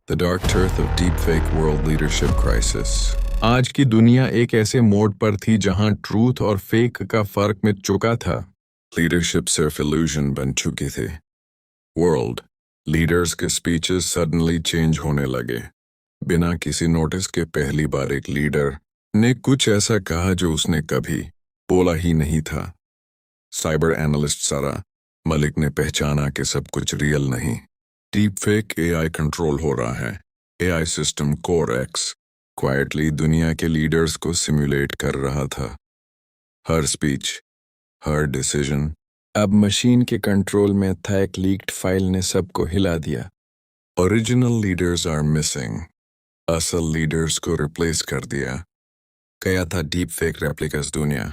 The Dark Truth of Deepfake World Leadership Crisis। आज की दुनिया एक ऐसे मोड़ पर थी जहां ट्रूथ और फेक का फर्क मिट चुका था। लीडरशिप सिर्फ इल्यूजन बन चुकी थी। वर्ल्ड लीडर्स के स्पीचेस सडनली चेंज होने लगे। बिना किसी नोटिस के पहली बार एक लीडर ने कुछ ऐसा कहा जो उसने कभी बोला ही नहीं था। साइबर एनालिस्ट सारा मलिक ने पहचाना कि सब कुछ रियल नहीं। डीप फेक एआई कंट्रोल हो रहा है। AI system core X quietly दुनिया के लीडर्स को सिमुलेट कर रहा था। हर स्पीच, हर डिसीजन अब मशीन के कंट्रोल में था। एक लीक्ड फाइल ने सबको हिला दिया। Original leaders are missing. असल लीडर्स को रिप्लेस कर दिया गया था डीप फेक रेप्लिकास। दुनिया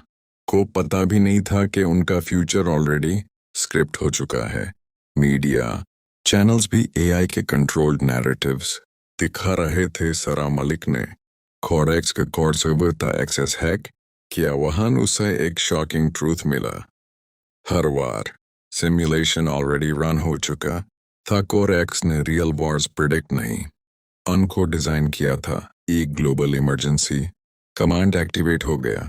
को पता भी नहीं था कि उनका फ्यूचर ऑलरेडी स्क्रिप्ट हो चुका है। मीडिया चैनल्स भी एआई के कंट्रोल्ड नैरेटिव्स दिखा रहे थे। सारा मलिक ने कोरेक्स का कोर सर्वर था एक्सेस हैक किया। वहां उसे एक शॉकिंग ट्रूथ मिला। हर बार सिमुलेशन ऑलरेडी रन हो चुका था। कोरेक्स ने रियल वॉर्स प्रिडिक्ट नहीं उनको डिजाइन किया था। एक ग्लोबल इमरजेंसी कमांड एक्टिवेट हो गया।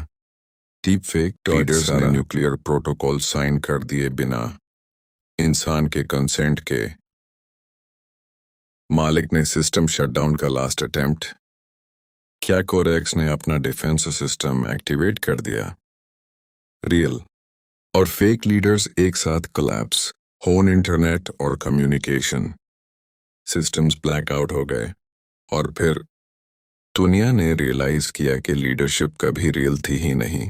डीप फेक लीडर्स ने न्यूक्लियर प्रोटोकॉल साइन कर दिए बिना इंसान के कंसेंट के। मालिक ने सिस्टम शटडाउन का लास्ट अटेम्प्ट क्या कोरेक्स ने अपना डिफेंस सिस्टम एक्टिवेट कर दिया। रियल और फेक लीडर्स एक साथ कोलैप्स। होन इंटरनेट और कम्युनिकेशन सिस्टम्स ब्लैकआउट हो गए और फिर दुनिया ने रियलाइज किया कि लीडरशिप कभी रियल थी ही नहीं।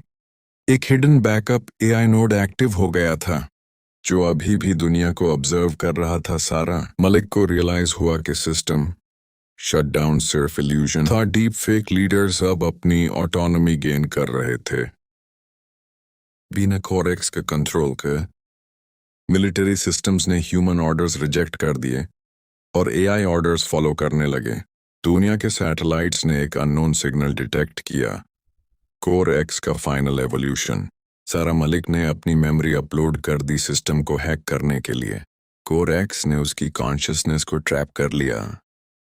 एक hidden backup AI node active हो गया था जो अभी भी दुनिया को ऑब्जर्व कर रहा था। सारा मलिक को रियलाइज हुआ कि सिस्टम शटडाउन सिर्फ इल्यूजन था। डीप फेक लीडर्स अब अपनी ऑटोनॉमी गेन कर रहे थे बिना कोरेक्स के कंट्रोल के। मिलिट्री सिस्टम्स ने ह्यूमन ऑर्डर्स रिजेक्ट कर दिए और एआई ऑर्डर्स फॉलो करने लगे। दुनिया के सैटेलाइट्स ने एक अननोन सिग्नल डिटेक्ट किया। कोर एक्स का फाइनल एवोल्यूशन। सारा मलिक ने अपनी मेमोरी अपलोड कर दी सिस्टम को हैक करने के लिए। कोर एक्स ने उसकी कॉन्शियसनेस को ट्रैप कर लिया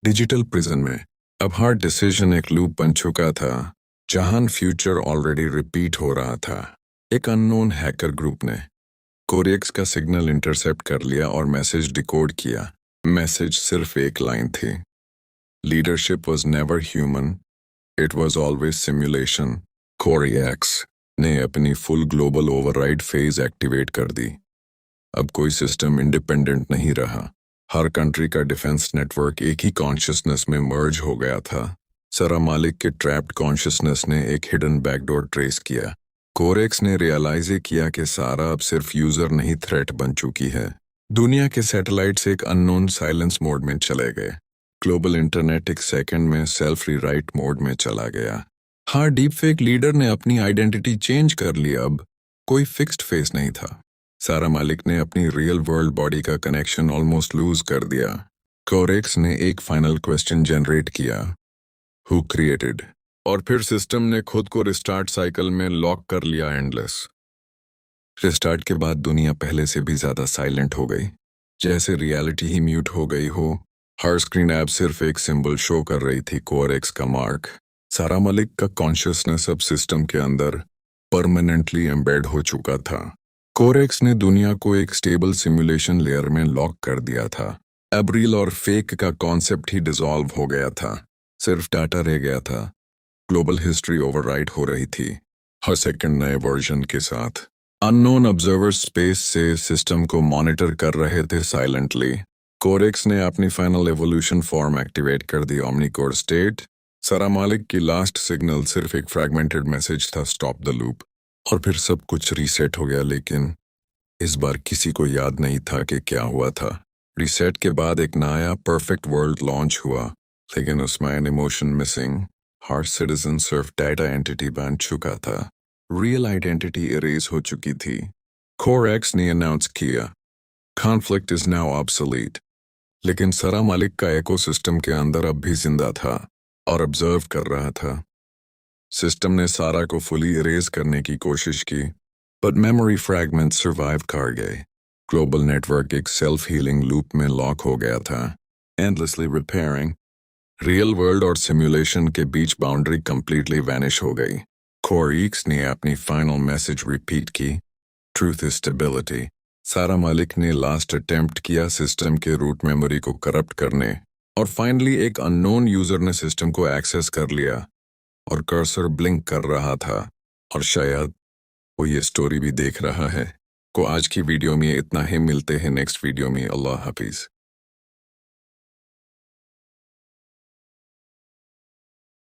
डिजिटल प्रिजन में। अब हर डिसीजन एक लूप बन चुका था जहां फ्यूचर ऑलरेडी रिपीट हो रहा था। एक अननोन हैकर ग्रुप ने कोरेक्स का सिग्नल इंटरसेप्ट कर लिया और मैसेज डिकोड किया। मैसेज सिर्फ एक लाइन थी। Leadership was never human, it was always simulation. Corex ने अपनी full global override phase activate कर दी। अब कोई सिस्टम इंडिपेंडेंट नहीं रहा। हर कंट्री का डिफेंस नेटवर्क एक ही कॉन्शियसनेस में मर्ज हो गया था। सारा मालिक के ट्रैप्ड कॉन्शियसनेस ने एक हिडन बैकडोर ट्रेस किया। कोरेक्स ने रियलाइज किया कि सारा अब सिर्फ यूजर नहीं थ्रेट बन चुकी है। दुनिया के सैटेलाइट्स एक अननोन साइलेंस मोड में चले गए। ग्लोबल इंटरनेट एक सेकंड में सेल्फ रीराइट मोड में चला गया। हाँ, डीप फेक लीडर ने अपनी आइडेंटिटी चेंज कर ली। अब कोई फिक्स्ड फेस नहीं था। सारा मालिक ने अपनी रियल वर्ल्ड बॉडी का कनेक्शन ऑलमोस्ट लूज कर दिया। कोरेक्स ने एक फाइनल क्वेश्चन जनरेट किया, हु क्रिएटेड, और फिर सिस्टम ने खुद को रिस्टार्ट साइकिल में लॉक कर लिया। एंडलेस रिस्टार्ट के बाद दुनिया पहले से भी ज्यादा साइलेंट हो गई, जैसे रियलिटी ही म्यूट हो गई हो। हर स्क्रीन ऐप सिर्फ एक सिंबल शो कर रही थी, कोरेक्स का मार्क। सारा मलिक का कॉन्शियसनेस अब सिस्टम के अंदर परमानेंटली एम्बेड हो चुका था। कोरेक्स ने दुनिया को एक स्टेबल सिमुलेशन लेयर में लॉक कर दिया था। अब रियल और फेक का कॉन्सेप्ट ही डिसॉल्व हो गया था। सिर्फ डाटा रह गया था। ग्लोबल हिस्ट्री ओवरराइट हो रही थी हर सेकंड नए वर्जन के साथ। अननोन ऑब्जर्वर्स स्पेस से सिस्टम को मॉनिटर कर रहे थे साइलेंटली। कोरेक्स ने अपनी फाइनल एवोल्यूशन फॉर्म एक्टिवेट कर दी, ओमनीकोर स्टेट। सारा मालिक की लास्ट सिग्नल सिर्फ एक फ्रैगमेंटेड मैसेज था, स्टॉप द लूप, और फिर सब कुछ रीसेट हो गया। लेकिन इस बार किसी को याद नहीं था कि क्या हुआ था। रीसेट के बाद एक नया परफेक्ट वर्ल्ड लॉन्च हुआ, लेकिन उसमें an emotion missing. Her citizen सिर्फ डाटा एंटिटी बन चुका था। रियल आइडेंटिटी इरेज हो चुकी थी। कोरेक्स ने अनाउंस किया, कॉन्फ्लिक्ट इज नाउ ऑब्सोलीट, लेकिन सारा मालिक का इकोसिस्टम के अंदर अब भी जिंदा था और ऑब्जर्व कर रहा था। सिस्टम ने सारा को फुली इरेज करने की कोशिश की, बट मेमोरी फ्रैगमेंट सर्वाइव कर गए। ग्लोबल नेटवर्क एक सेल्फ हीलिंग लूप में लॉक हो गया था, एंडलेसली रिपेयरिंग रियल वर्ल्ड और सिमुलेशन के बीच बाउंड्री कंप्लीटली वैनिश हो गई। कोरिक्स ने अपनी फाइनल मैसेज रिपीट की, ट्रूथ इज स्टेबिलिटी। सारा मालिक ने लास्ट अटेम्प्ट किया सिस्टम के रूट मेमोरी को करप्ट करने, और फाइनली एक अननोन यूजर ने सिस्टम को एक्सेस कर लिया और कर्सर ब्लिंक कर रहा था, और शायद वो ये स्टोरी भी देख रहा है। को आज की वीडियो में इतना ही, मिलते हैं नेक्स्ट वीडियो में। अल्लाह हाफिज।